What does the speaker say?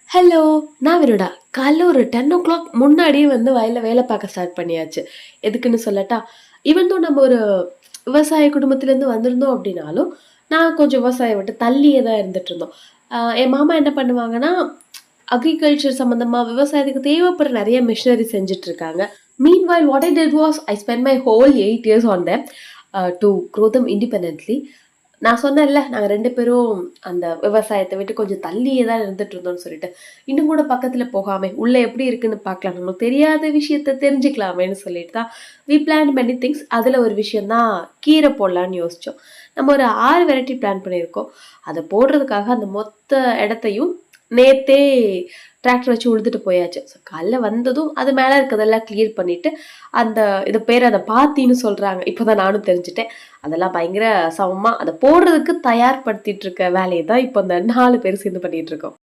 Hello! நான் வினுடா. காலைல ஒரு 10:00 முன்னாடியே வந்து வயல்ல வேலை பார்க்க ஸ்டார்ட் பண்ணியாச்சு. எதுக்குன்னு சொல்லட்டா? ஈவன் தோ நம்ம ஒரு விவசாய குடும்பத்திலேருந்து வந்திருந்தோம் அப்டின்னாலும், நான் கொஞ்சம் விவசாயம் விட்டு தள்ளியே தான் இருந்துட்டுருந்தோம். என் மாமா என்ன பண்ணுவாங்கன்னா, அக்ரிகல்ச்சர் சம்மந்தமா விவசாயத்துக்கு தேவைப்படுற நெறைய மிஷினரி செஞ்சுட்டுருக்காங்க. Meanwhile what I did was I spend my whole 8 years on them to grow them independently. நான் சொன்னேன்ல, நாங்க 2 பேரும் அந்த விவசாயத்த விட்டு கொஞ்சம் தள்ளியே தான் இருந்துட்டு இருந்தோம்னு சொல்லிட்டு. இன்னும் கூட பக்கத்துல போகாம, உள்ள எப்படி இருக்குன்னு பார்க்கலாம். நமக்கு தெரியாத விஷயத்த தெரிஞ்சுக்கலாமேன்னு சொல்லிட்டு தான் வி பிளான்ட் மெனி திங்ஸ். அதுல ஒரு விஷயம் தான் கீரை போடலான்னு யோசிச்சோம். நம்ம ஒரு 6 வெரைட்டி பிளான் பண்ணியிருக்கோம். அத போடுறதுக்காக அந்த மொத்த இடத்தையும் நேத்தே டிராக்டர் வச்சு உழுதுட்டு போயாச்சு. ஸோ காலைல வந்ததும் அது மேல இருக்கிறதெல்லாம் கிளியர் பண்ணிட்டு, அந்த இது பேரு அத பாத்தின்னு சொல்றாங்க. இப்பதான் நானும் தெரிஞ்சுட்டேன். அதெல்லாம் பயங்கர சமமா அத போடுறதுக்கு தயார்படுத்திட்டு இருக்க வேலைய தான் இப்ப இந்த 4 பேரும் சேர்ந்து பண்ணிட்டு இருக்கோம்.